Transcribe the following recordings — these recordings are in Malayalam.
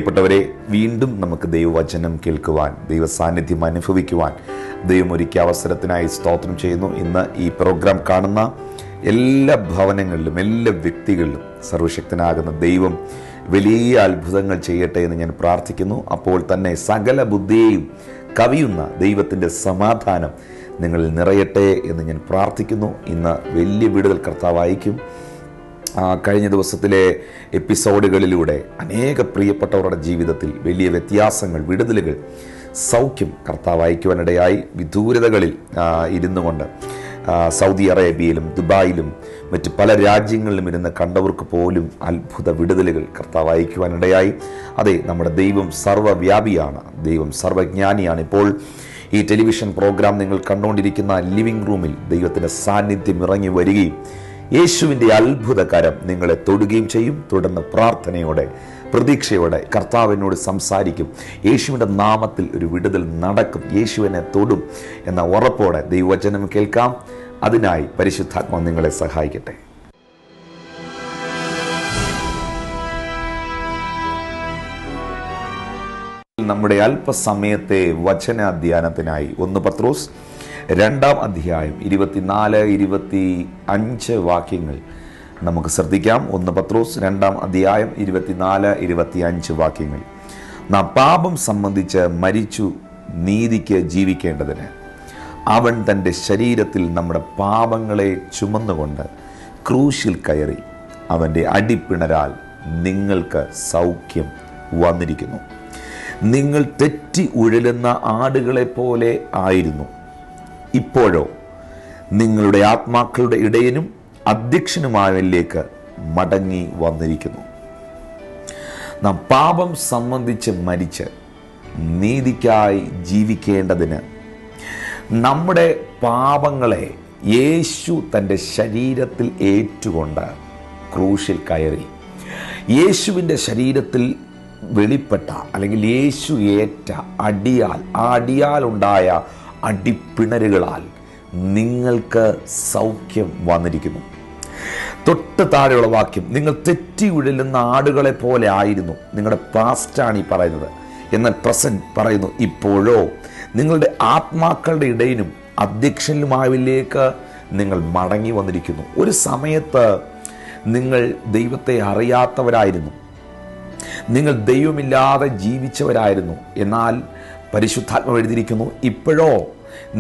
പ്രിയപ്പെട്ടവരെ, വീണ്ടും നമുക്ക് ദൈവവചനം കേൾക്കുവാൻ, ദൈവ സാന്നിധ്യം അനുഭവിക്കുവാൻ ദൈവം ഒരുക്കിയ അവസരത്തിനായി സ്തോത്രം ചെയ്യുന്നു. ഇന്ന് ഈ പ്രോഗ്രാം കാണുന്ന എല്ലാ ഭവനങ്ങളിലും, എല്ലാ വ്യക്തികളിലും സർവശക്തനാകുന്ന ദൈവം വലിയ അത്ഭുതങ്ങൾ ചെയ്യട്ടെ എന്ന് ഞാൻ പ്രാർത്ഥിക്കുന്നു. അപ്പോൾ തന്നെ സകല ബുദ്ധിയെയും കവിയുന്ന ദൈവത്തിൻ്റെ സമാധാനം നിങ്ങളിൽ നിറയട്ടെ എന്ന് ഞാൻ പ്രാർത്ഥിക്കുന്നു. ഇന്ന് വലിയ വിടുതൽ കർത്താവായിരിക്കും. കഴിഞ്ഞ ദിവസത്തിലെ എപ്പിസോഡുകളിലൂടെ അനേക പ്രിയപ്പെട്ടവരുടെ ജീവിതത്തിൽ വലിയ വ്യത്യാസങ്ങൾ, വിടുതലുകൾ, സൗഖ്യം കർത്താവ് അയക്കുവാനിടയായി. വിദൂരതകളിൽ ഇരുന്നു കൊണ്ട് സൗദി അറേബ്യയിലും ദുബായിലും മറ്റ് പല രാജ്യങ്ങളിലും ഇരുന്ന് കണ്ടവർക്ക് പോലും അത്ഭുത വിടുതലുകൾ കർത്താവ് അയക്കുവാനിടയായി. അതെ, നമ്മുടെ ദൈവം സർവ്വവ്യാപിയാണ്, ദൈവം സർവ്വജ്ഞാനിയാണ്. ഇപ്പോൾ ഈ ടെലിവിഷൻ പ്രോഗ്രാം നിങ്ങൾ കണ്ടുകൊണ്ടിരിക്കുന്ന ലിവിംഗ് റൂമിൽ ദൈവത്തിൻ്റെ സാന്നിധ്യം ഇറങ്ങി വരികയും യേശുവിൻ്റെ അത്ഭുതകരം നിങ്ങളെ തൊടുകയും ചെയ്യും. തുടർന്ന് പ്രാർത്ഥനയോടെ, പ്രതീക്ഷയോടെ കർത്താവിനോട് സംസാരിക്കും. യേശുവിൻ്റെ നാമത്തിൽ ഒരു വിടുതൽ നടക്കും, യേശുവിനെ തൊടും എന്ന ഉറപ്പോടെ ദൈവവചനം കേൾക്കാം. അതിനായി പരിശുദ്ധാത്മാവ് നിങ്ങളെ സഹായിക്കട്ടെ. നമ്മുടെ അല്പസമയത്തെ വചന ധ്യാനത്തിനായി 1 പത്രോസ് 2-ാം അധ്യായം 24-25 വാക്യങ്ങൾ നമുക്ക് ശ്രദ്ധിക്കാം. 1 പത്രോസ് 2-ാം അധ്യായം 24-25 വാക്യങ്ങൾ. നാം പാപം സംബന്ധിച്ച് മരിച്ചു നീതിക്ക് ജീവിക്കേണ്ടതിന് അവൻ തൻ്റെ ശരീരത്തിൽ നമ്മുടെ പാപങ്ങളെ ചുമന്നുകൊണ്ട് ക്രൂശിൽ കയറി അവൻ്റെ അടിപ്പിണരാൽ നിങ്ങൾക്ക് സൗഖ്യം വന്നിരിക്കുന്നു. നിങ്ങൾ തെറ്റി ഉഴലുന്ന ആടുകളെ പോലെ ആയിരുന്നു. ഇപ്പോഴോ നിങ്ങളുടെ ആത്മാക്കളുടെ ഇടയനും അധ്യക്ഷനുമായവനിലേക്ക് മടങ്ങി വന്നിരിക്കുന്നു. നാം പാപം സംബന്ധിച്ച് മരിച്ച് നീതിക്കായി ജീവിക്കേണ്ടതിന് നമ്മുടെ പാപങ്ങളെ യേശു തൻ്റെ ശരീരത്തിൽ ഏറ്റുകൊണ്ട് ക്രൂശിൽ കയറി. യേശുവിൻ്റെ ശരീരത്തിൽ വെളിപ്പെട്ട അല്ലെങ്കിൽ യേശു ഏറ്റ അടിയാൽ, ആ അടിയാലുണ്ടായ അടിപ്പിണരുകളാൽ നിങ്ങൾക്ക് സൗഖ്യം വന്നിരിക്കുന്നു. തൊട്ട് താഴെയുള്ള വാക്യം, നിങ്ങൾ തെറ്റി ഉഴലുന്ന ആടുകളെ പോലെ ആയിരുന്നു. നിങ്ങളുടെ പാസ്റ്റാണ് ഈ പറയുന്നത്. എന്നാൽ പ്രസന്റ് പറയുന്നു, ഇപ്പോഴോ നിങ്ങളുടെ ആത്മാക്കളുടെ ഇടയനും അധ്യക്ഷനുമായവനിലേക്ക് നിങ്ങൾ മടങ്ങി വന്നിരിക്കുന്നു. ഒരു സമയത്ത് നിങ്ങൾ ദൈവത്തെ അറിയാത്തവരായിരുന്നു, നിങ്ങൾ ദൈവമില്ലാതെ ജീവിച്ചവരായിരുന്നു. എന്നാൽ പരിശുദ്ധാത്മാവ് എഴുതിയിരിക്കുന്നു, ഇപ്പോഴോ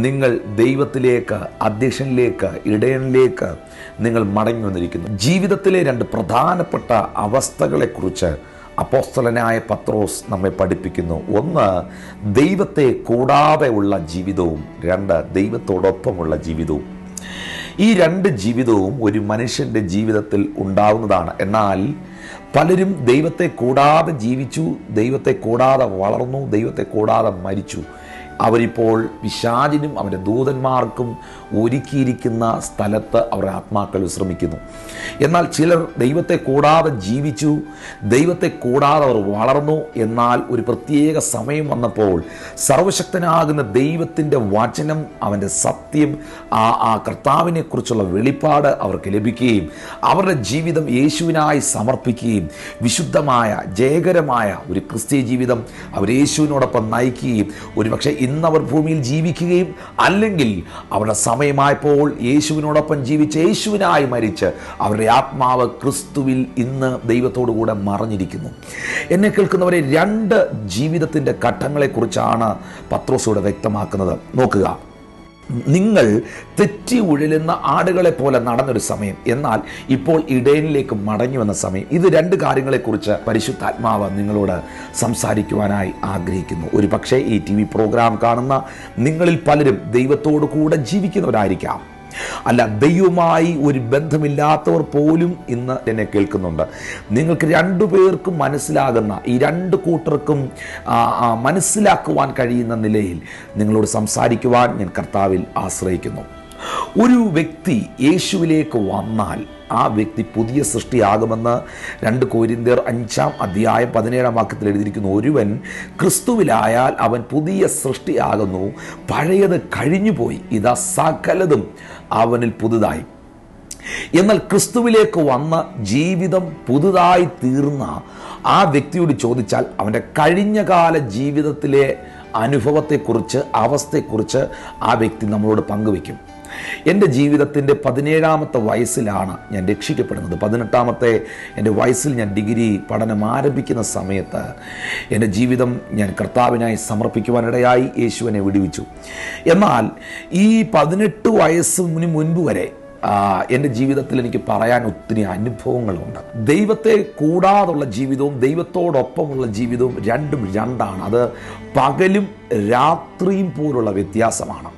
നിങ്ങൾ ദൈവത്തിലേക്ക്, അധ്യക്ഷനിലേക്ക്, ഇടയനിലേക്ക് നിങ്ങൾ മടങ്ങി വന്നിരിക്കുന്നു. ജീവിതത്തിലെ 2 പ്രധാനപ്പെട്ട അവസ്ഥകളെക്കുറിച്ച് അപ്പോസ്തലനായ പത്രോസ് നമ്മെ പഠിപ്പിക്കുന്നു. 1, ദൈവത്തെ കൂടാതെ ഉള്ള ജീവിതവും 2, ദൈവത്തോടൊപ്പമുള്ള ജീവിതവും. ഈ 2 ജീവിതവും ഒരു മനുഷ്യൻ്റെ ജീവിതത്തിൽ ഉണ്ടാവുന്നതാണ്. എന്നാൽ പലരും ദൈവത്തെ കൂടാതെ ജീവിച്ചു, ദൈവത്തെ കൂടാതെ വളർന്നു, ദൈവത്തെ കൂടാതെ മരിച്ചു. അവരിപ്പോൾ പിശാചിനും അവൻ്റെ ദൂതന്മാർക്കും ഒരുക്കിയിരിക്കുന്ന സ്ഥലത്ത് അവരുടെ ആത്മാക്കൾ വിശ്രമിക്കുന്നു. എന്നാൽ ചിലർ ദൈവത്തെ കൂടാതെ ജീവിച്ചു, ദൈവത്തെ കൂടാതെ അവർ വളർന്നു. എന്നാൽ ഒരു പ്രത്യേക സമയം വന്നപ്പോൾ സർവശക്തനാകുന്ന ദൈവത്തിൻ്റെ വചനം, അവൻ്റെ സത്യം, ആ കർത്താവിനെ കുറിച്ചുള്ള വെളിപ്പാട് അവർക്ക് ലഭിക്കുകയും അവരുടെ ജീവിതം യേശുവിനായി സമർപ്പിക്കുകയും വിശുദ്ധമായ, ജയകരമായ ഒരു ക്രിസ്തീയ ജീവിതം അവർ യേശുവിനോടൊപ്പം നയിക്കുകയും ഒരുപക്ഷെ ഇന്നവർ ഭൂമിയിൽ ജീവിക്കുകയും അല്ലെങ്കിൽ അവരുടെ സമയമായപ്പോൾ യേശുവിനോടൊപ്പം ജീവിച്ച് യേശുവിനായി മരിച്ച് അവരുടെ ആത്മാവ് ക്രിസ്തുവിൽ ഇന്ന് ദൈവത്തോടുകൂടെ മറഞ്ഞിരിക്കുന്നു. എന്നെ കേൾക്കുന്നവരെ, 2 ജീവിതത്തിൻ്റെ ഘട്ടങ്ങളെക്കുറിച്ചാണ് പത്രോസ് ഇവിടെ വ്യക്തമാക്കുന്നത്. നോക്കുക, നിങ്ങൾ തെറ്റി ഉഴലുന്ന ആടുകളെ പോലെ നടന്നൊരു സമയം, എന്നാൽ ഇപ്പോൾ ഇടയനിലേക്ക് മടങ്ങി വന്ന സമയം. ഇത് 2 കാര്യങ്ങളെക്കുറിച്ച് പരിശുദ്ധാത്മാവ് നിങ്ങളോട് സംസാരിക്കുവാനായി ആഗ്രഹിക്കുന്നു. ഒരു പക്ഷേ ഈ TV പ്രോഗ്രാം കാണുന്ന നിങ്ങളിൽ പലരും ദൈവത്തോടു കൂടെ ജീവിക്കുന്നവരായിരിക്കാം. അല്ല, ദൈവവുമായി ഒരു ബന്ധമില്ലാത്തവർ പോലും ഇന്ന് എന്നെ കേൾക്കുന്നുണ്ട്. നിങ്ങൾക്ക് 2 പേർക്കും മനസ്സിലാകുന്ന, ഈ 2 കൂട്ടർക്കും മനസ്സിലാക്കുവാൻ കഴിയുന്ന നിലയിൽ നിങ്ങളോട് സംസാരിക്കുവാൻ ഞാൻ കർത്താവിൽ ആശ്രയിക്കുന്നു. ഒരു വ്യക്തി യേശുവിലേക്ക് വന്നാൽ ആ വ്യക്തി പുതിയ സൃഷ്ടിയാകുമെന്ന് 2 കൊരിന്ത്യർ 5-ാം അധ്യായം 17-ാം വാക്യത്തിൽ എഴുതിയിരിക്കുന്നു. ഒരുവൻ ക്രിസ്തുവിലായാൽ അവൻ പുതിയ സൃഷ്ടിയാകുന്നു, പഴയത് കഴിഞ്ഞുപോയി, ഇതാ സകലതും അവനിൽ പുതുതായി. എന്നാൽ ക്രിസ്തുവിലേക്ക് വന്ന ജീവിതം പുതുതായി തീർന്ന ആ വ്യക്തിയോട് ചോദിച്ചാൽ അവൻ്റെ കഴിഞ്ഞകാല ജീവിതത്തിലെ അനുഭവത്തെക്കുറിച്ച്, അവസ്ഥയെക്കുറിച്ച് ആ വ്യക്തി നമ്മളോട് പങ്കുവയ്ക്കും. എൻ്റെ ജീവിതത്തിൻ്റെ 17ാമത്തെ വയസ്സിലാണ് ഞാൻ രക്ഷിക്കപ്പെടുന്നത്. 18ാമത്തെ എൻ്റെ വയസ്സിൽ ഞാൻ ഡിഗ്രി പഠനം ആരംഭിക്കുന്ന സമയത്ത് എൻ്റെ ജീവിതം ഞാൻ കർത്താവിനായി സമർപ്പിക്കുവാനിടയായി. യേശു എന്നെ വിടുവിച്ചു. എന്നാൽ ഈ 18 വയസ്സിന് മുൻപ് വരെ എൻ്റെ ജീവിതത്തിൽ എനിക്ക് പറയാൻ ഒത്തിരി അനുഭവങ്ങളുണ്ട്. ദൈവത്തെ കൂടാതുള്ള ജീവിതവും ദൈവത്തോടൊപ്പമുള്ള ജീവിതവും രണ്ടും രണ്ടാണ്. അത് പകലും രാത്രിയും പോലുള്ള വ്യത്യാസമാണ്.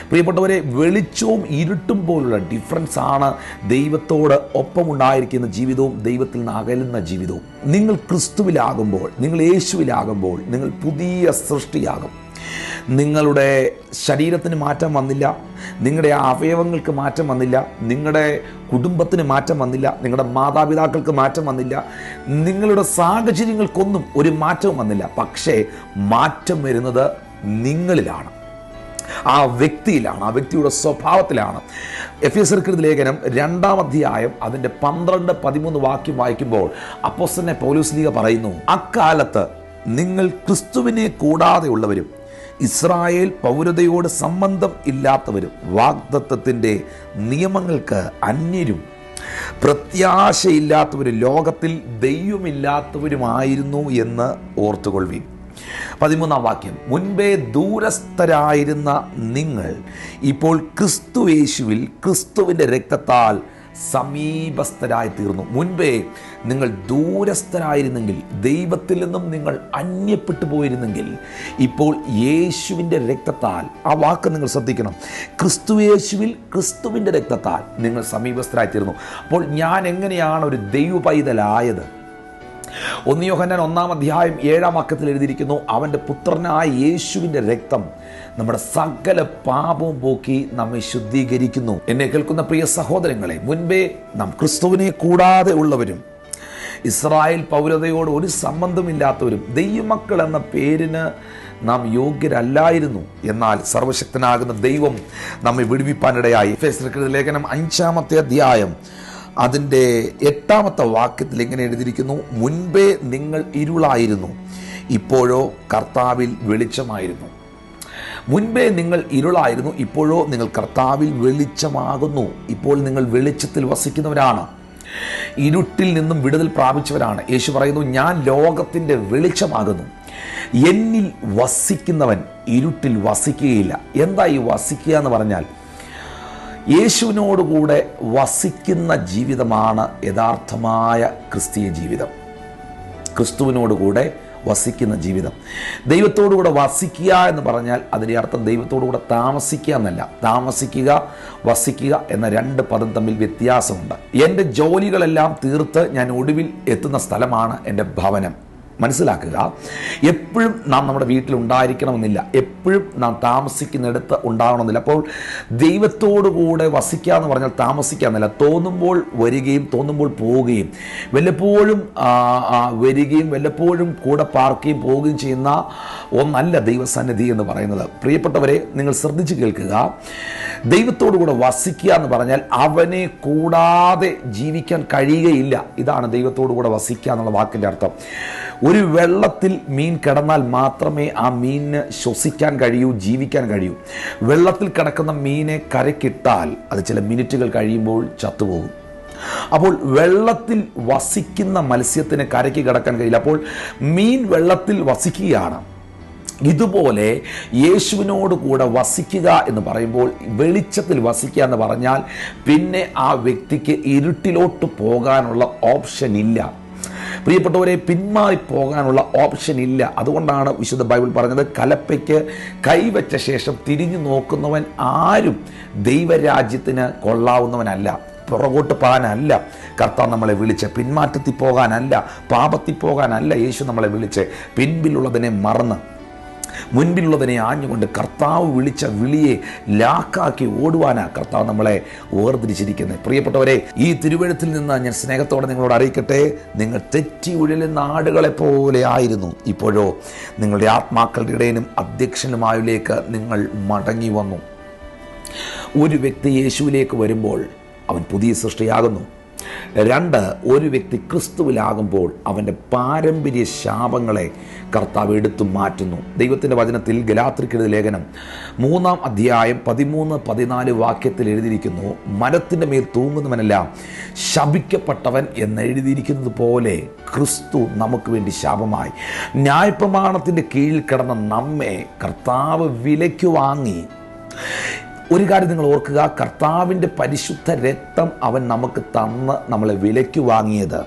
പ്രിയപ്പെട്ടവരെ, വെളിച്ചവും ഇരുട്ടും പോലുള്ള ഡിഫറൻസ് ആണ് ദൈവത്തോട് ഒപ്പമുണ്ടായിരിക്കുന്ന ജീവിതവും ദൈവത്തിൽ നിന്ന് അകലുന്ന ജീവിതവും. നിങ്ങൾ ക്രിസ്തുവിലാകുമ്പോൾ, നിങ്ങൾ യേശുവിലാകുമ്പോൾ നിങ്ങൾ പുതിയ സൃഷ്ടിയാകും. നിങ്ങളുടെ ശരീരത്തിന് മാറ്റം വന്നില്ല, നിങ്ങളുടെ അവയവങ്ങൾക്ക് മാറ്റം വന്നില്ല, നിങ്ങളുടെ കുടുംബത്തിന് മാറ്റം വന്നില്ല, നിങ്ങളുടെ മാതാപിതാക്കൾക്ക് മാറ്റം വന്നില്ല, നിങ്ങളുടെ സാഹചര്യങ്ങൾക്കൊന്നും ഒരു മാറ്റവും വന്നില്ല. പക്ഷേ മാറ്റം വരുന്നത് നിങ്ങളിലാണ്, ആ വ്യക്തിയിലാണ്, ആ വ്യക്തിയുടെ സ്വഭാവത്തിലാണ്. എഫെസ്യർക്കെഴുതിയ ലേഖനം 2-ാം അധ്യായം അതിൻ്റെ 12-13 വാക്യം വായിക്കുമ്പോൾ അപ്പോസ്തലനായ പൗലോസ് പറയുന്നു, അക്കാലത്ത് നിങ്ങൾ ക്രിസ്തുവിനെ കൂടാതെ ഉള്ളവരും ഇസ്രായേൽ പൗരതയോട് സംബന്ധം ഇല്ലാത്തവരും വാഗ്ദത്തത്തിൻ്റെ നിയമങ്ങൾക്ക് അന്യരും പ്രത്യാശയില്ലാത്തവരും ലോകത്തിൽ ദൈവമില്ലാത്തവരുമായിരുന്നു എന്ന് ഓർത്തുകൊള്ളുവിൻ. 13-ാം വാക്യം, മുൻപേ ദൂരസ്ഥരായിരുന്ന നിങ്ങൾ ഇപ്പോൾ ക്രിസ്തു യേശുവിൽ ക്രിസ്തുവിൻ്റെ രക്തത്താൽ സമീപസ്ഥരായി തീർന്നു. മുൻപേ നിങ്ങൾ ദൂരസ്ഥരായിരുന്നെങ്കിൽ, ദൈവത്തിൽ നിന്നും നിങ്ങൾ അന്യപ്പെട്ടു പോയിരുന്നെങ്കിൽ, ഇപ്പോൾ യേശുവിൻ്റെ രക്തത്താൽ, ആ വാക്ക് നിങ്ങൾ ശ്രദ്ധിക്കണം, ക്രിസ്തു യേശുവിൽ ക്രിസ്തുവിൻ്റെ രക്തത്താൽ നിങ്ങൾ സമീപസ്ഥരായി തീർന്നു. അപ്പോൾ ഞാൻ എങ്ങനെയാണ് ഒരു ദൈവ പൈതലായത്? 1 യോഹന്നാൻ 1-ാം അധ്യായം 7-ാം വാക്യത്തിൽ എഴുതിയിരിക്കുന്നു, അവൻ്റെ പുത്രനായ യേശുവിൻ്റെ രക്തം നമ്മുടെ സകല പാപവും പോക്കി നമ്മെ ശുദ്ധീകരിക്കുന്നു. എന്നെ കേൾക്കുന്ന പ്രിയ സഹോദരങ്ങളെ, മുൻപേ നാം ക്രിസ്തുവിനെ കൂടാതെ ഉള്ളവരും ഇസ്രായേൽ പൗരതയോട് ഒരു സംബന്ധമില്ലാത്തവരും ദൈവമക്കൾ എന്ന പേരിന് നാം യോഗ്യരല്ലായിരുന്നു. എന്നാൽ സർവശക്തനാകുന്ന ദൈവം നമ്മെ വിടുവിപ്പാനിടയായി. എഫെസ്യർക്കെഴുതിയ ലേഖനം 5-ാമത്തെ അധ്യായം അതിൻ്റെ 8-ാമത്തെ വാക്യത്തിൽ ഇങ്ങനെ എഴുതിയിരിക്കുന്നു, മുൻപേ നിങ്ങൾ ഇരുളായിരുന്നു, ഇപ്പോഴോ കർത്താവിൽ വെളിച്ചമായിരുന്നു. മുൻപേ നിങ്ങൾ ഇരുളായിരുന്നു, ഇപ്പോഴോ നിങ്ങൾ കർത്താവിൽ വെളിച്ചമാകുന്നു. ഇപ്പോൾ നിങ്ങൾ വെളിച്ചത്തിൽ വസിക്കുന്നവരാണ്, ഇരുട്ടിൽ നിന്നും വിടുതൽ പ്രാപിച്ചവരാണ്. യേശു പറയുന്നു, ഞാൻ ലോകത്തിൻ്റെ വെളിച്ചമാകുന്നു, എന്നിൽ വസിക്കുന്നവൻ ഇരുട്ടിൽ വസിക്കുകയില്ല. എന്താ ഈ വസിക്കുക എന്ന് പറഞ്ഞാൽ, യേശുവിനോടുകൂടെ വസിക്കുന്ന ജീവിതമാണ് യഥാർത്ഥമായ ക്രിസ്തീയ ജീവിതം. ക്രിസ്തുവിനോടുകൂടെ വസിക്കുന്ന ജീവിതം. ദൈവത്തോടുകൂടെ വസിക്കുക എന്ന് പറഞ്ഞാൽ അതിൻ്റെ അർത്ഥം ദൈവത്തോടുകൂടെ താമസിക്കുക എന്നല്ല. താമസിക്കുക, വസിക്കുക എന്ന 2 പദം തമ്മിൽ വ്യത്യാസമുണ്ട്. എൻ്റെ ജോലികളെല്ലാം തീർത്ത് ഞാൻ ഒടുവിൽ എത്തുന്ന സ്ഥലമാണ് എൻ്റെ ഭവനം. മനസ്സിലാക്കുക, എപ്പോഴും നാം നമ്മുടെ വീട്ടിലുണ്ടായിരിക്കണമെന്നില്ല, എപ്പോഴും നാം താമസിക്കുന്നിടത്ത് ഉണ്ടാകണമെന്നില്ല. അപ്പോൾ ദൈവത്തോടുകൂടെ വസിക്കുക എന്ന് പറഞ്ഞാൽ താമസിക്കുക എന്നല്ല, തോന്നുമ്പോൾ വരികയും തോന്നുമ്പോൾ പോവുകയും, വല്ലപ്പോഴും വരികയും വല്ലപ്പോഴും കൂടെ പാർക്കുകയും പോവുകയും ചെയ്യുന്ന ഒന്നല്ല ദൈവസന്നിധി എന്ന് പറയുന്നത്. പ്രിയപ്പെട്ടവരെ, നിങ്ങൾ ശ്രദ്ധിച്ച് കേൾക്കുക. ദൈവത്തോടുകൂടെ വസിക്കുക എന്ന് പറഞ്ഞാൽ അവനെ കൂടാതെ ജീവിക്കാൻ കഴിയുകയില്ല. ഇതാണ് ദൈവത്തോടുകൂടെ വസിക്കുക എന്നുള്ള വാക്കിൻ്റെ അർത്ഥം. ഒരു വെള്ളത്തിൽ മീൻ കിടന്നാൽ മാത്രമേ ആ മീനിന് ശ്വസിക്കാൻ കഴിയൂ, ജീവിക്കാൻ കഴിയൂ. വെള്ളത്തിൽ കിടക്കുന്ന മീനെ കരക്കിട്ടാൽ അത് ചില മിനിറ്റുകൾ കഴിയുമ്പോൾ ചത്തുപോകും. അപ്പോൾ വെള്ളത്തിൽ വസിക്കുന്ന മത്സ്യത്തിന് കരയ്ക്ക് കിടക്കാൻ കഴിയില്ല. അപ്പോൾ മീൻ വെള്ളത്തിൽ വസിക്കുകയാണ്. ഇതുപോലെ യേശുവിനോട് കൂടെ വസിക്കുക എന്ന് പറയുമ്പോൾ, വെളിച്ചത്തിൽ വസിക്കുക എന്ന് പറഞ്ഞാൽ പിന്നെ ആ വ്യക്തിക്ക് ഇരുട്ടിലോട്ട് പോകാനുള്ള ഓപ്ഷൻ ഇല്ല. പ്രിയപ്പെട്ടവരെ, പിന്മാറിപ്പോകാനുള്ള ഓപ്ഷൻ ഇല്ല. അതുകൊണ്ടാണ് വിശുദ്ധ ബൈബിൾ പറഞ്ഞത്, കലപ്പയ്ക്ക് കൈവച്ച ശേഷം തിരിഞ്ഞു നോക്കുന്നവൻ ആരും ദൈവരാജ്യത്തിന് കൊള്ളാവുന്നവനല്ല. പുറകോട്ട് പോകാനല്ല കർത്താവ് നമ്മളെ വിളിച്ച്, പിന്മാറ്റത്തിൽ പോകാനല്ല, പാപത്തിൽ പോകാനല്ല യേശു നമ്മളെ വിളിച്ച്. പിൻപിലുള്ളതിനെ മറന്ന് മുൻപിലുള്ളതിനെ ആഞ്ഞുകൊണ്ട് കർത്താവ് വിളിച്ച വിളിയെ ലാക്കാക്കി ഓടുവാനാണ് കർത്താവ് നമ്മളെ വേർതിരിച്ചിരിക്കുന്നത്. പ്രിയപ്പെട്ടവരെ, ഈ തിരുവെഴുത്തിൽ നിന്ന് ഞാൻ സ്നേഹത്തോടെ നിങ്ങളോട് അറിയിക്കട്ടെ, നിങ്ങൾ തെറ്റി ഉഴലുന്ന ആടുകളെ പോലെ ആയിരുന്നു. ഇപ്പോഴോ നിങ്ങളുടെ ആത്മാക്കളുടെ ഇടയനും അധ്യക്ഷനുമായിലേക്ക് നിങ്ങൾ മടങ്ങി വന്നു. ഒരു വ്യക്തി യേശുവിലേക്ക് വരുമ്പോൾ അവൻ പുതിയ സൃഷ്ടിയാകുന്നു. 2, ഒരു വ്യക്തി ക്രിസ്തുവിലാകുമ്പോൾ അവൻ്റെ പാരമ്പര്യ ശാപങ്ങളെ കർത്താവ് എടുത്തു മാറ്റുന്നു. ദൈവത്തിൻ്റെ വചനത്തിൽ ഗലാത്യർക്കെഴുതിയ ലേഖനം 3-ാം അധ്യായം 13-14 വാക്യത്തിൽ എഴുതിയിരിക്കുന്നു, മരത്തിൻ്റെ മേൽ തൂങ്ങുന്നവനെല്ലാം ശപിക്കപ്പെട്ടവൻ എന്നെഴുതിയിരിക്കുന്നത് പോലെ ക്രിസ്തു നമുക്ക് വേണ്ടി ശാപമായി. ന്യായപ്രമാണത്തിൻ്റെ കീഴിൽ കിടന്ന നമ്മെ കർത്താവ് വിലയ്ക്ക് വാങ്ങി. ഒരു കാര്യം നിങ്ങൾ ഓർക്കുക, കർത്താവിൻ്റെ പരിശുദ്ധ രക്തം അവൻ നമുക്ക് തന്ന് നമ്മളെ വിലയ്ക്ക് വാങ്ങിയത്.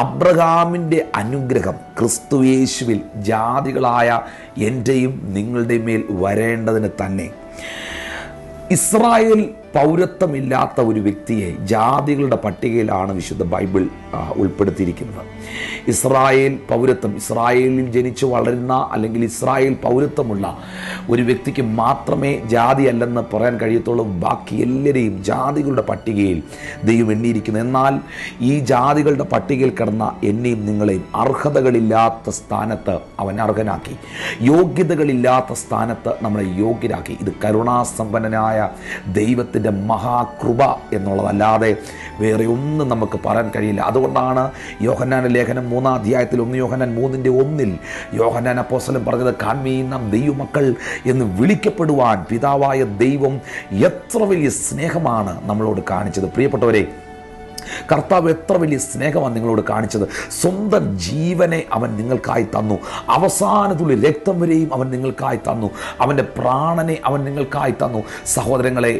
അബ്രഹാമിൻ്റെ അനുഗ്രഹം ക്രിസ്തുയേശുവിൽ ജാതികളായ എൻ്റെയും നിങ്ങളുടെയും മേൽ വരേണ്ടതിന് തന്നെ. ഇസ്രായേൽ പൗരത്വമില്ലാത്ത ഒരു വ്യക്തിയെ ജാതികളുടെ പട്ടികയിലാണ് വിശുദ്ധ ബൈബിൾ ഉൾപ്പെടുത്തിയിരിക്കുന്നത്. ഇസ്രായേൽ പൗരത്വം, ഇസ്രായേലിൽ ജനിച്ചു വളരുന്ന അല്ലെങ്കിൽ ഇസ്രായേൽ പൗരത്വമുള്ള ഒരു വ്യക്തിക്ക് മാത്രമേ ജാതി അല്ലെന്ന് പറയാൻ കഴിയത്തുള്ളൂ. ബാക്കി എല്ലാവരെയും ജാതികളുടെ പട്ടികയിൽ ദൈവം എണ്ണിയിരിക്കുന്നു. എന്നാൽ ഈ ജാതികളുടെ പട്ടികയിൽ കിടന്ന എന്നെയും നിങ്ങളെയും അർഹതകളില്ലാത്ത സ്ഥാനത്ത് അവൻ അർഹനാക്കി, യോഗ്യതകളില്ലാത്ത സ്ഥാനത്ത് നമ്മളെ യോഗ്യരാക്കി. ഇത് കരുണാസമ്പന്നനായ ദൈവത്തിൻ്റെ മഹാകൃപ എന്നുള്ളതല്ലാതെ വേറെ ഒന്നും നമുക്ക് പറയാൻ കഴിയില്ല. അതുകൊണ്ടാണ് യോഹന്നാന്റെ ലേഖനം 3-ാം അധ്യായത്തിൽ 1 യോഹന്നാൻ 3:1 യോഹന്നാൻ അപ്പോസ്തലൻ പറഞ്ഞത്, കാൺമീൻ നാം ദൈവമക്കൾ എന്ന് വിളിക്കപ്പെടുവാൻ പിതാവായ ദൈവം എത്ര വലിയ സ്നേഹമാണ് നമ്മളോട് കാണിച്ചത്. പ്രിയപ്പെട്ടവരെ, കർത്താവ് എത്ര വലിയ സ്നേഹമാണ് നിങ്ങളോട് കാണിച്ചത്. സ്വന്തം ജീവനെ അവൻ നിങ്ങൾക്കായി തന്നു. അവസാനത്തുള്ള രക്തം വരെയും അവൻ നിങ്ങൾക്കായി തന്നു. അവൻ്റെ പ്രാണനെ അവൻ നിങ്ങൾക്കായി തന്നു. സഹോദരങ്ങളെ,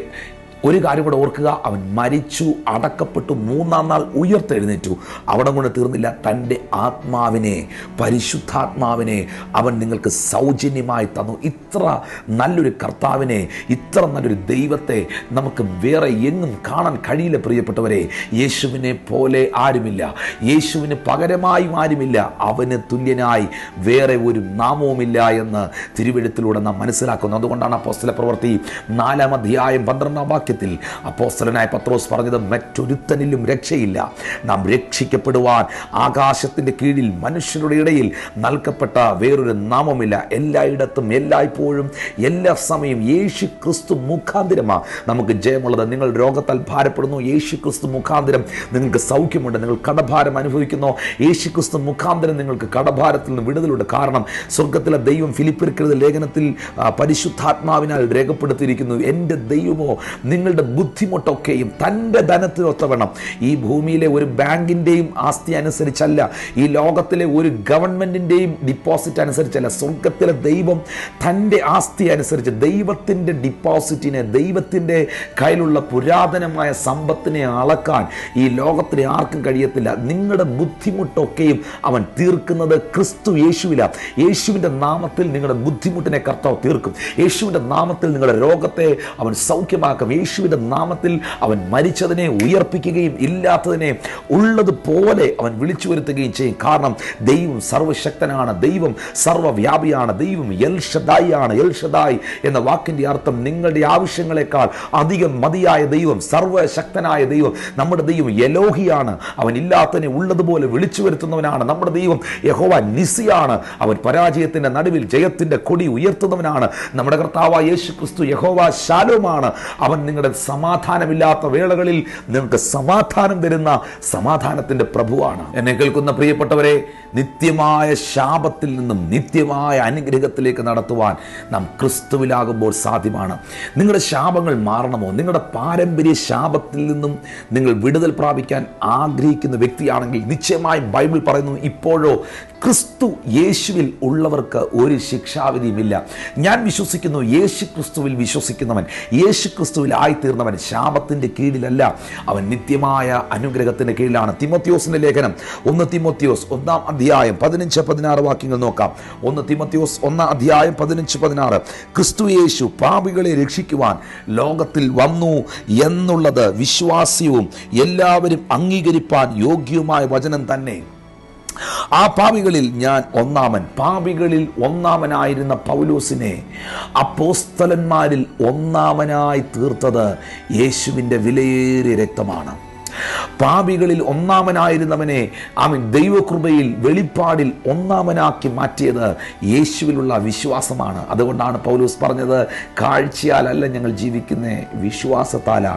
ഒരു കാര്യം കൂടെ ഓർക്കുക, അവൻ മരിച്ചു, അടക്കപ്പെട്ടു, 3-ാം നാൾ ഉയർത്തെഴുന്നേറ്റു. അവിടെ കൊണ്ട് തീർന്നില്ല, തൻ്റെ ആത്മാവിനെ, പരിശുദ്ധാത്മാവിനെ അവൻ നിങ്ങൾക്ക് സൗജന്യമായി തന്നു. ഇത്ര നല്ലൊരു കർത്താവിനെ, ഇത്ര നല്ലൊരു ദൈവത്തെ നമുക്ക് വേറെ എങ്ങും കാണാൻ കഴിയില്ല. പ്രിയപ്പെട്ടവരെ, യേശുവിനെ പോലെ ആരുമില്ല, യേശുവിന് പകരമായും ആരുമില്ല, അവന് തുല്യനായി വേറെ ഒരു നാമവുമില്ല എന്ന് തിരുവെഴുത്തിലൂടെ നാം മനസ്സിലാക്കുന്നു. അതുകൊണ്ടാണ് അപ്പോസ്തല പ്രവൃത്തി 4-ാം അധ്യായം 12-ാം വാക്യം അപ്പോസ്തലനായ പത്രോസ് പറഞ്ഞത്, മറ്റൊരുത്തനിലും രക്ഷയില്ല, നാം രക്ഷിക്കപ്പെടുവാൻ ആകാശത്തിന്റെ കീഴിൽ മനുഷ്യരുടെ ഇടയിൽ നൽകപ്പെട്ട വേറൊരു നാമമില്ല. എല്ലായിടത്തും എല്ലായ്പ്പോഴും എല്ലാ സമയം യേശു ക്രിസ്തു മുഖാന്തരമാണ് നമുക്ക് ജയമുള്ളത്. നിങ്ങൾ രോഗത്താൽ ഭാരപ്പെടുന്നു, യേശു ക്രിസ്തു മുഖാന്തരം നിങ്ങൾക്ക് സൗഖ്യമുണ്ട്. നിങ്ങൾ കടഭാരം അനുഭവിക്കുന്നു, യേശു ക്രിസ്തു മുഖാന്തരം നിങ്ങൾക്ക് കടഭാരത്തിൽ നിന്ന് വിടുതലുണ്ട്. കാരണം സ്വർഗത്തിലെ ദൈവം ഫിലിപ്പിയർക്കെഴുതിയ ലേഖനത്തിൽ പരിശുദ്ധാത്മാവിനാൽ രേഖപ്പെടുത്തിയിരിക്കുന്നു, എൻ്റെ ദൈവമോ നിങ്ങളുടെ ബുദ്ധിമുട്ടൊക്കെയും തൻ്റെ ധനത്തിനൊത്തവണ്ണം. ഈ ഭൂമിയിലെ ഒരു ബാങ്കിൻ്റെയും ആസ്തി അനുസരിച്ചല്ല, ഈ ലോകത്തിലെ ഒരു ഗവൺമെൻറ്റിൻ്റെയും ഡിപ്പോസിറ്റ് അനുസരിച്ചല്ല, സ്വർഗത്തിലെ ദൈവം തൻ്റെ ആസ്തി അനുസരിച്ച് ദൈവത്തിൻ്റെ ഡിപ്പോസിറ്റിനെ, ദൈവത്തിൻ്റെ കയ്യിലുള്ള പുരാതനമായ സമ്പത്തിനെ അളക്കാൻ ഈ ലോകത്തിലെ ആർക്കും കഴിയത്തില്ല. നിങ്ങളുടെ ബുദ്ധിമുട്ടൊക്കെയും അവൻ തീർക്കുന്നത് ക്രിസ്തു യേശുവിലാണ്. യേശുവിൻ്റെ നാമത്തിൽ നിങ്ങളുടെ ബുദ്ധിമുട്ടിനെ കർത്താവ് തീർക്കും. യേശുവിൻ്റെ നാമത്തിൽ നിങ്ങളുടെ രോഗത്തെ അവൻ സൗഖ്യമാക്കും. യേശുവിൻ്റെ നാമത്തിൽ അവൻ മരിച്ചതിനെ ഉയർപ്പിക്കുകയും ഇല്ലാത്തതിനെ ഉള്ളതുപോലെ അവൻ വിളിച്ചു വരുത്തുകയും ചെയ്യും. കാരണം ദൈവം സർവശക്തനാണ്, ദൈവം സർവവ്യാപിയാണ്, ദൈവം എൽ ഷദായി ആണ്. എൽ ഷദായി എന്ന വാക്കിൻ്റെ അർത്ഥം നിങ്ങളുടെ ആവശ്യങ്ങളെക്കാൾ അധികം മതിയായ ദൈവം, സർവശക്തനായ ദൈവം. നമ്മുടെ ദൈവം എലോഹിയാണ്, അവൻ ഇല്ലാത്തതിനെ ഉള്ളതുപോലെ വിളിച്ചു വരുത്തുന്നവനാണ്. നമ്മുടെ ദൈവം യഹോവ നിസിയാണ്, അവൻ പരാജയത്തിൻ്റെ നടുവിൽ ജയത്തിൻ്റെ കൊടി ഉയർത്തുന്നവനാണ്. നമ്മുടെ കർത്താവായ യേശു ക്രിസ്തു യഹോവ ശാലോമാണ്, അവൻ നിങ്ങളുടെ സമാധാനമില്ലാത്ത വേളകളിൽ നിങ്ങൾക്ക് സമാധാനം തരുന്ന സമാധാനത്തിൻ്റെ പ്രഭുവാണ്. എന്നെ കേൾക്കുന്ന പ്രിയപ്പെട്ടവരെ, നിത്യമായ ശാപത്തിൽ നിന്നും നിത്യമായ അനുഗ്രഹത്തിലേക്ക് നടത്തുവാൻ നാം ക്രിസ്തുവിലാകുമ്പോൾ സാധ്യമാണ്. നിങ്ങളുടെ ശാപങ്ങൾ മാറണമോ? നിങ്ങളുടെ പാരമ്പര്യ ശാപത്തിൽ നിന്നും നിങ്ങൾ വിടുതൽ പ്രാപിക്കാൻ ആഗ്രഹിക്കുന്ന വ്യക്തിയാണെങ്കിൽ നിശ്ചയമായും ബൈബിൾ പറയുന്നു, ഇപ്പോഴോ ക്രിസ്തു യേശുവിൽ ഉള്ളവർക്ക് ഒരു ശിക്ഷാവിധിയുമില്ല. ഞാൻ വിശ്വസിക്കുന്നു, യേശു ക്രിസ്തുവിൽ വിശ്വസിക്കുന്നവൻ, യേശു ക്രിസ്തുവിൽ ആയിത്തീർന്നവൻ ശാപത്തിൻ്റെ കീഴിലല്ല, അവൻ നിത്യമായ അനുഗ്രഹത്തിൻ്റെ കീഴിലാണ്. തിമോത്തിയോസിൻ്റെ ലേഖനം 1 തിമോത്തിയോസ് 1-ാം അധ്യായം 15-16 വാക്യങ്ങൾ നോക്കാം. 1 തിമോത്തിയോസ് 1-ാം അധ്യായം 15-16. ക്രിസ്തു യേശു പാപികളെ രക്ഷിക്കുവാൻ ലോകത്തിൽ വന്നു എന്നുള്ളത് വിശ്വാസ്യവും എല്ലാവരും അംഗീകരിപ്പാൻ യോഗ്യവുമായ വചനം തന്നെ. ആ പാപികളിൽ ഞാൻ ഒന്നാമൻ. പാപികളിൽ ഒന്നാമനായിരുന്ന പൗലോസിനെ അപ്പോസ്തലന്മാരിൽ ഒന്നാമനായി തീർത്തത് യേശുവിൻ്റെ വിലയേറിയ രക്തമാണ്. പാപികളിൽ ഒന്നാമനായിരുന്നവനെ ആമേൻ ദൈവകൃപയിൽ വെളിപ്പാടിൽ ഒന്നാമനാക്കി മാറ്റിയത് യേശുവിലുള്ള വിശ്വാസമാണ്. അതുകൊണ്ടാണ് പൗലോസ് പറഞ്ഞത്, കാഴ്ചയാലല്ല ഞങ്ങൾ ജീവിക്കുന്ന വിശ്വാസത്താല.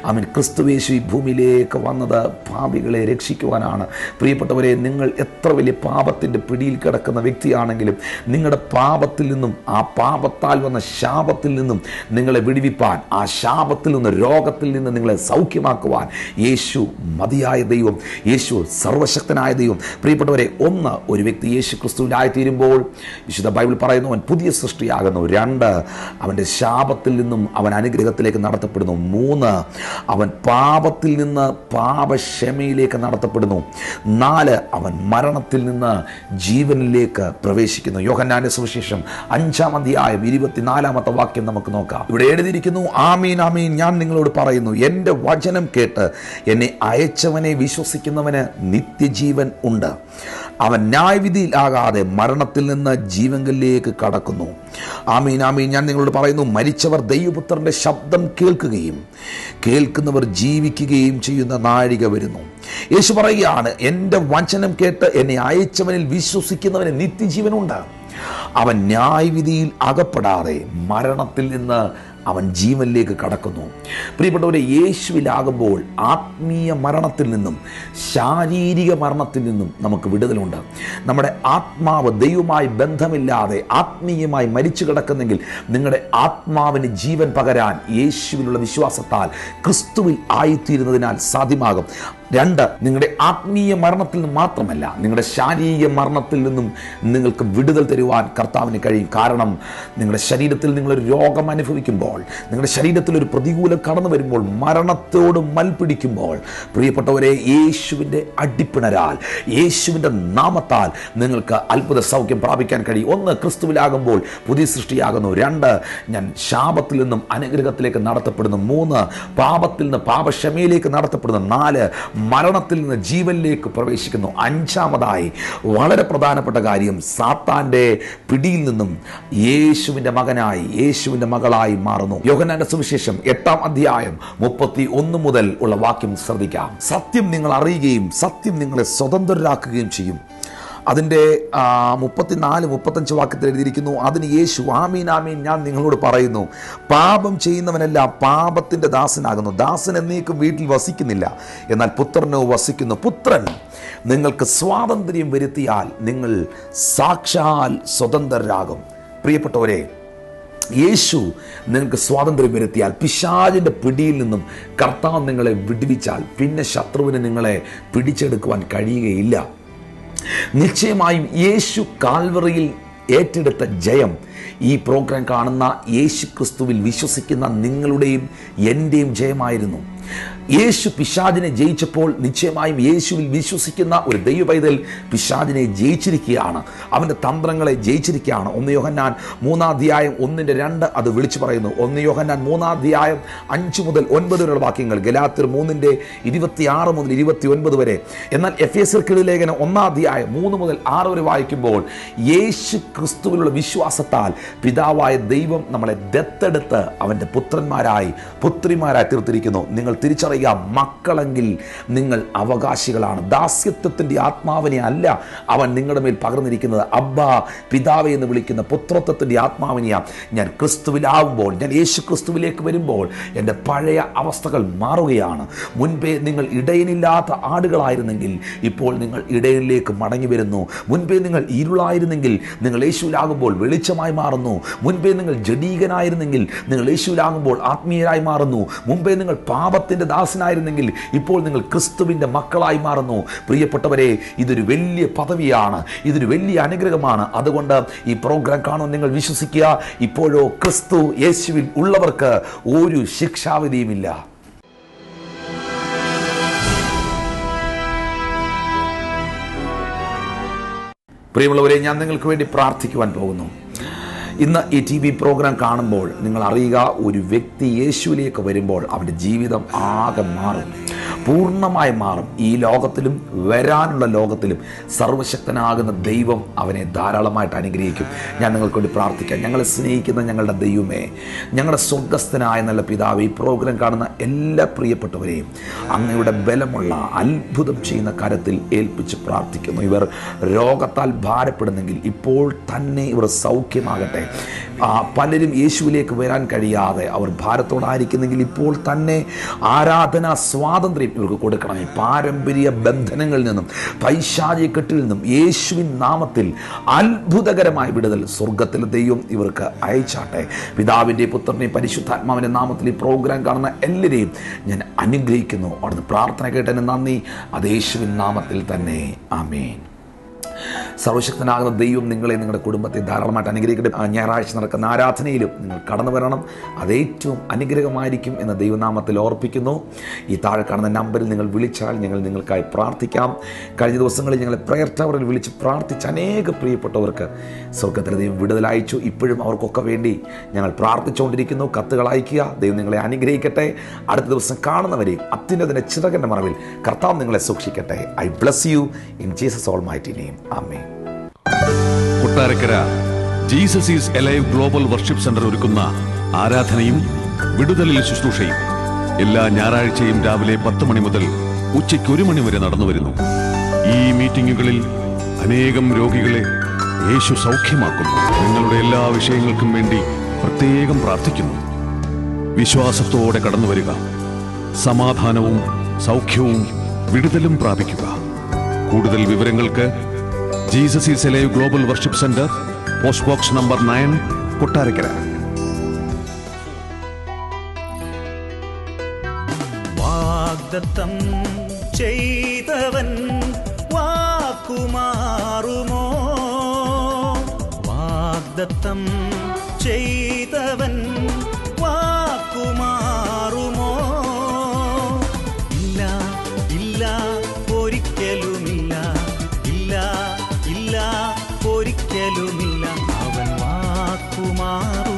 ആമേൻ ക്രിസ്തുയേശു ഈ ഭൂമിയിലേക്ക് വന്നത് പാപികളെ രക്ഷിക്കുവാനാണ്. പ്രിയപ്പെട്ടവരെ, നിങ്ങൾ എത്ര വലിയ പാപത്തിൻ്റെ പിടിയിൽ കിടക്കുന്ന വ്യക്തിയാണെങ്കിലും നിങ്ങളുടെ പാപത്തിൽ നിന്നും, ആ പാപത്താൽ വന്ന ശാപത്തിൽ നിന്നും നിങ്ങളെ വിടുവിപ്പാൻ, ആ ശാപത്തിൽ നിന്ന്, രോഗത്തിൽ നിന്ന് നിങ്ങളെ സൗഖ്യമാക്കുവാൻ യേശു മതിയായ ദൈവം, യേശു സർവശക്തനായ ദൈവം. പ്രിയപ്പെട്ടവരെ, ഒന്ന്, ഒരു വ്യക്തി യേശു ക്രിസ്തുവിലായിത്തീരുമ്പോൾ വിശുദ്ധ ബൈബിൾ പറയുന്നു അവൻ പുതിയ സൃഷ്ടിയാകുന്നു. 2, അവൻ്റെ ശാപത്തിൽ നിന്നും അവൻ അനുഗ്രഹത്തിലേക്ക് നടത്തപ്പെടുന്നു. 3, അവൻ പാപത്തിൽ നിന്ന് പാപക്ഷമയിലേക്ക് നടത്തപ്പെടുന്നു. 4, അവൻ മരണത്തിൽ നിന്ന് ജീവനിലേക്ക് പ്രവേശിക്കുന്നു. യോഹന്നാന്റെ സുവിശേഷം 5-ാം അധ്യായം 24-ാമത്തെ വാക്യം നമുക്ക് നോക്കാം. ഇവിടെ എഴുതിയിരിക്കുന്നു, ആമീൻ ആമീൻ ഞാൻ നിങ്ങളോട് പറയുന്നു, എൻ്റെ വചനം കേട്ട് എന്നെ അയച്ചവനെ വിശ്വസിക്കുന്നവന് നിത്യജീവൻ ഉണ്ട്. അവൻ ന്യായവിധിയിലാകാതെ മരണത്തിൽ നിന്ന് ജീവങ്കലിലേക്ക് കടക്കുന്നു. ആമീൻ ആമീൻ ഞാൻ നിങ്ങളോട് പറയുന്നു, മരിച്ചവർ ദൈവപുത്രന്റെ ശബ്ദം കേൾക്കുകയും കേൾക്കുന്നവർ ജീവിക്കുകയും ചെയ്യുന്ന നാഴിക വരുന്നു. യേശു പറയുകയാണ്, എൻ്റെ വചനം കേട്ട് എന്നെ അയച്ചവനിൽ വിശ്വസിക്കുന്നവന് നിത്യജീവനുണ്ട്. അവൻ ന്യായവിധിയിൽ അകപ്പെടാതെ മരണത്തിൽ നിന്ന് അവൻ ജീവനിലേക്ക് കടക്കുന്നു. പ്രിയപ്പെട്ടവരെ, യേശുവിലാകുമ്പോൾ ആത്മീയ മരണത്തിൽ നിന്നും ശാരീരിക മരണത്തിൽ നിന്നും നമുക്ക് വിടുതലുണ്ട്. നമ്മുടെ ആത്മാവ് ദൈവവുമായി ബന്ധമില്ലാതെ ആത്മീയമായി മരിച്ചു കിടക്കുന്നെങ്കിൽ നിങ്ങളുടെ ആത്മാവിന് ജീവൻ പകരാൻ യേശുവിലുള്ള വിശ്വാസത്താൽ ക്രിസ്തുവിൽ ആയിത്തീരുന്നതിനാൽ സാധ്യമാകും. 2, നിങ്ങളുടെ ആത്മീയ മരണത്തിൽ നിന്ന് മാത്രമല്ല, നിങ്ങളുടെ ശാരീരിക മരണത്തിൽ നിന്നും നിങ്ങൾക്ക് വിടുതൽ തരുവാൻ കർത്താവിന് കഴിയും. കാരണം നിങ്ങളുടെ ശരീരത്തിൽ നിങ്ങളൊരു രോഗം അനുഭവിക്കുമ്പോൾ, നിങ്ങളുടെ ശരീരത്തിൽ ഒരു പ്രതികൂലം കടന്നു വരുമ്പോൾ, മരണത്തോട് മൽപ്പിടിക്കുമ്പോൾ, പ്രിയപ്പെട്ടവരെ, യേശുവിൻ്റെ അടിപ്പിണരാൽ, യേശുവിൻ്റെ നാമത്താൽ നിങ്ങൾക്ക് അത്ഭുത സൗഖ്യം പ്രാപിക്കാൻ കഴിയും. 1, ക്രിസ്തുവിലാകുമ്പോൾ പുതിയ സൃഷ്ടിയാകുന്നു. 2, ഞാൻ ശാപത്തിൽ നിന്നും അനുഗ്രഹത്തിലേക്ക് നടത്തപ്പെടുന്നു. 3, പാപത്തിൽ നിന്ന് പാപക്ഷമയിലേക്ക് നടത്തപ്പെടുന്നു. 4, മരണത്തിൽ നിന്ന് ജീവനിലേക്ക് പ്രവേശിക്കുന്നു. 5-ാമതായി വളരെ പ്രധാനപ്പെട്ട കാര്യം, സാത്താൻ്റെ പിടിയിൽ നിന്നും യേശുവിൻ്റെ മകനായി, യേശുവിൻ്റെ മകളായി മാറുന്നു. യോഹന്നാന്റെ സുവിശേഷം 8-ാം അധ്യായം 31 മുതൽ ഉള്ള വാക്യം ശ്രദ്ധിക്കാം. സത്യം നിങ്ങൾ അറിയുകയും സത്യം നിങ്ങളെ സ്വതന്ത്രരാക്കുകയും ചെയ്യും. അതിൻ്റെ 34-35 വാക്യത്തിൽ എഴുതിയിരിക്കുന്നു, അതിന് യേശു, ആമീൻ ആമീൻ ഞാൻ നിങ്ങളോട് പറയുന്നു, പാപം ചെയ്യുന്നവനെല്ലാം പാപത്തിൻ്റെ ദാസനാകുന്നു. ദാസൻ എന്നേക്കും വീട്ടിൽ വസിക്കുന്നില്ല, എന്നാൽ പുത്രനോ വസിക്കുന്നു. പുത്രൻ നിങ്ങൾക്ക് സ്വാതന്ത്ര്യം വരുത്തിയാൽ നിങ്ങൾ സാക്ഷാൽ സ്വതന്ത്രരാകും. പ്രിയപ്പെട്ടവരെ, യേശു നിങ്ങൾക്ക് സ്വാതന്ത്ര്യം വരുത്തിയാൽ, പിശാചിൻ്റെ പിടിയിൽ നിന്നും കർത്താവ് നിങ്ങളെ വിടുവിച്ചാൽ, പിന്നെ ശത്രുവിന് നിങ്ങളെ പിടിച്ചെടുക്കുവാൻ കഴിയുകയില്ല. നിശ്ചയമായും യേശു കാൽവറിയിൽ ഏറ്റെടുത്ത ജയം ഈ പ്രോഗ്രാം കാണുന്ന യേശു ക്രിസ്തുവിൽ വിശ്വസിക്കുന്ന നിങ്ങളുടെയും എൻ്റെയും ജയമായിരുന്നു. യേശു പിശാചിനെ ജയിച്ചപ്പോൾ നിശ്ചയമായും യേശുവിൽ വിശ്വസിക്കുന്ന ഒരു ദൈവപൈതൽ പിശാചിനെ ജയിച്ചിരിക്കുകയാണ്, അവൻ്റെ തന്ത്രങ്ങളെ ജയിച്ചിരിക്കുകയാണ്. 1 യോഹന്നാൻ 3-ാം അധ്യായം 1-2 അത് വിളിച്ചു പറയുന്നു. 1 യോഹന്നാൻ 3-ാം അധ്യായം 5 മുതൽ 9 വരെയുള്ള വാക്യങ്ങൾ, ഗലാത്യർ 3-26 മുതൽ 29 വരെ. എന്നാൽ എഫേസ്യർക്കെഴുതിയ ലേഖനം 1-ാം അധ്യായം 3 മുതൽ 6 വരെ വായിക്കുമ്പോൾ യേശു ക്രിസ്തുവിലുള്ള വിശ്വാസത്താൽ പിതാവായ ദൈവം നമ്മളെ ദത്തെടുത്ത് അവൻ്റെ പുത്രന്മാരായി പുത്രിമാരായി തീർത്തിരിക്കുന്നു. നിങ്ങൾ തിരിച്ചറിയുക, മക്കളെങ്കിൽ നിങ്ങൾ അവകാശികളാണ്. ദാസ്യത്വത്തിൻ്റെ ആത്മാവിനെ അല്ല അവൻ നിങ്ങളുടെ മേൽ പകർന്നിരിക്കുന്നത്, അബ്ബാ പിതാവേ എന്ന് വിളിക്കുന്ന പുത്രത്വത്തിൻ്റെ ആത്മാവിനെയാണ്. ഞാൻ ക്രിസ്തുവിലാവുമ്പോൾ, ഞാൻ യേശു ക്രിസ്തുവിലേക്ക് വരുമ്പോൾ എൻ്റെ പഴയ അവസ്ഥകൾ മാറുകയാണ്. മുൻപേ നിങ്ങൾ ഇടയനില്ലാത്ത ആടുകളായിരുന്നെങ്കിൽ ഇപ്പോൾ നിങ്ങൾ ഇടയനിലേക്ക് മടങ്ങി വരുന്നു. മുൻപേ നിങ്ങൾ ഇരുളായിരുന്നെങ്കിൽ നിങ്ങൾ യേശുവിലാകുമ്പോൾ വെളിച്ചമായി മാറുന്നു. മുൻപേ നിങ്ങൾ ജഡീകനായിരുന്നെങ്കിൽ നിങ്ങൾ യേശുവിലാകുമ്പോൾ ആത്മീയരായി മാറുന്നു. മുൻപേ നിങ്ങൾ പാപത്തിൻ്റെ ദാസനായിരുന്നെങ്കിൽ ഇപ്പോൾ നിങ്ങൾ ക്രിസ്തുവിൻ്റെ മക്കളായി മാറുന്നു. പ്രിയപ്പെട്ടവരെ, ഇതൊരു വലിയ പദവിയാണ്, ഇതൊരു വലിയ അനുഗ്രഹമാണ്. അതുകൊണ്ട് ഈ പ്രോഗ്രാം കാണുമെന്ന് നിങ്ങൾ വിശ്വസിക്കുക. ഇപ്പോഴോ ക്രിസ്തു യേശുവിൽ ഉള്ളവർക്ക് ഒരു ശിക്ഷാവിധിയുമില്ല. പ്രിയമുള്ളവരെ, ഞാൻ നിങ്ങൾക്ക് വേണ്ടി പ്രാർത്ഥിക്കുവാൻ പോകുന്നു. ഇന്ന് ഈ TV പ്രോഗ്രാം കാണുമ്പോൾ നിങ്ങൾ അറിയുക, ഒരു വ്യക്തി യേശുവിലേക്ക് വരുമ്പോൾ അവൻ്റെ ജീവിതം ആകെ മാറും. പൂർണ്ണമായി മാറും. ഈ ലോകത്തിലും വരാനുള്ള ലോകത്തിലും സർവശക്തനാകുന്ന ദൈവം അവനെ ധാരാളമായിട്ട് അനുഗ്രഹിക്കും. ഞാൻ നിങ്ങൾക്ക് വേണ്ടി പ്രാർത്ഥിക്കാം. ഞങ്ങളെ സ്നേഹിക്കുന്ന ഞങ്ങളുടെ ദൈവമേ, ഞങ്ങളുടെ സ്വർഗസ്ഥനായ നല്ല പിതാവ്, ഈ പ്രോഗ്രാം കാണുന്ന എല്ലാ പ്രിയപ്പെട്ടവരെയും അങ്ങയുടെ ബലമുള്ള അത്ഭുതം ചെയ്യുന്ന കരത്തിൽ ഏൽപ്പിച്ച് പ്രാർത്ഥിക്കുന്നു. ഇവർ രോഗത്താൽ ഭാരപ്പെടുന്നെങ്കിൽ ഇപ്പോൾ തന്നെ ഇവർ സൗഖ്യമാകട്ടെ. പലരും യേശുവിലേക്ക് വരാൻ കഴിയാതെ അവർ ഭാരത്തോടായിരിക്കുന്നെങ്കിൽ ഇപ്പോൾ തന്നെ ആരാധനാ സ്വാതന്ത്ര്യം ഇവർക്ക് കൊടുക്കണമേ. പാരമ്പര്യ ബന്ധനങ്ങളിൽ നിന്നും പൈശാചിക കെട്ടിൽ നിന്നും യേശുവിൻ നാമത്തിൽ അത്ഭുതകരമായ വിടുതൽ സ്വർഗത്തിലെ ദൈവം ഇവർക്ക് അയച്ചാട്ടെ. പിതാവിൻ്റെ പുത്രൻ്റെയും പരിശുദ്ധാത്മാവിൻ്റെ നാമത്തിൽ ഈ പ്രോഗ്രാം കാണുന്ന എല്ലാവരെയും ഞാൻ അനുഗ്രഹിക്കുന്നു. അവിടുന്ന് പ്രാർത്ഥന കേട്ടതിന് നന്ദി. അത് യേശുവിൻ നാമത്തിൽ തന്നെ. ആമേൻ. സർവശക്തനാകുന്ന ദൈവം നിങ്ങളെ, നിങ്ങളുടെ കുടുംബത്തെ ധാരാളമായിട്ട് അനുഗ്രഹിക്കട്ടെ. ഞായറാഴ്ച നടക്കുന്ന ആരാധനയിലും നിങ്ങൾ കടന്നു വരണം. അതേറ്റവും അനുഗ്രഹമായിരിക്കും എന്ന ദൈവനാമത്തിൽ ഓർപ്പിക്കുന്നു. ഈ താഴെ കാണുന്ന നമ്പറിൽ നിങ്ങൾ വിളിച്ചാൽ ഞങ്ങൾ നിങ്ങൾക്കായി പ്രാർത്ഥിക്കാം. കഴിഞ്ഞ ദിവസങ്ങളിൽ ഞങ്ങൾ പ്രെയർ ടവറിൽ വിളിച്ച് പ്രാർത്ഥിച്ച അനേക പ്രിയപ്പെട്ടവർക്ക് സ്വർഗത്തിലെ ദൈവം വിടുതൽ അയച്ചു. ഇപ്പോഴും അവർക്കൊക്കെ വേണ്ടി ഞങ്ങൾ പ്രാർത്ഥിച്ചുകൊണ്ടിരിക്കുന്നു. കത്തുകൾ അയക്കുക. ദൈവം നിങ്ങളെ അനുഗ്രഹിക്കട്ടെ. അടുത്ത ദിവസം കാണുന്നവരെയും അത്യുന്നതിൻ്റെ ചിറകിൻ്റെ മറവിൽ കർത്താവ് നിങ്ങളെ സൂക്ഷിക്കട്ടെ. I bless you in Jesus almighty name. Amen. Kottarakkara Jesus is alive global worship centre ഒരുക്കുന്ന ആരാധനയും വിടുതലിൽ ശുശ്രൂഷയും എല്ലാ ഞായറാഴ്ചയും രാവിലെ 10 മണി മുതൽ ഉച്ചയ്ക്ക് 1 മണി വരെ നടന്നുവരുന്നു. ഈ മീറ്റിംഗുകളിൽ അനേകം രോഗികളെ യേശു സൗഖ്യമാക്കുന്നു. നിങ്ങളുടെ എല്ലാ വിഷയങ്ങൾക്കും വേണ്ടി പ്രത്യേകം പ്രാർത്ഥിക്കുന്നു. വിശ്വാസത്തോടെ കടന്നു വരിക. സമാധാനവും സൗഖ്യവും വിടുതലും പ്രാപിക്കുക. കൂടുതൽ വിവരങ്ങൾക്ക് Jesus is alive global worship centre, post box number 9, Kottarakkara. വാഗ്ദത്തം ചെയ്തവൻ വാക്കുമാറുമോ? വാഗ്ദത്തം ചെയ്തവൻ വാക്കുമാറുമോ? ഇല്ല, ഇല്ല, ഒരിക്കലുമില്ല. ഇല്ല, ഇല്ല, ഒരിക്കലുമില്ല. അവൻ വാക്കുമാറും.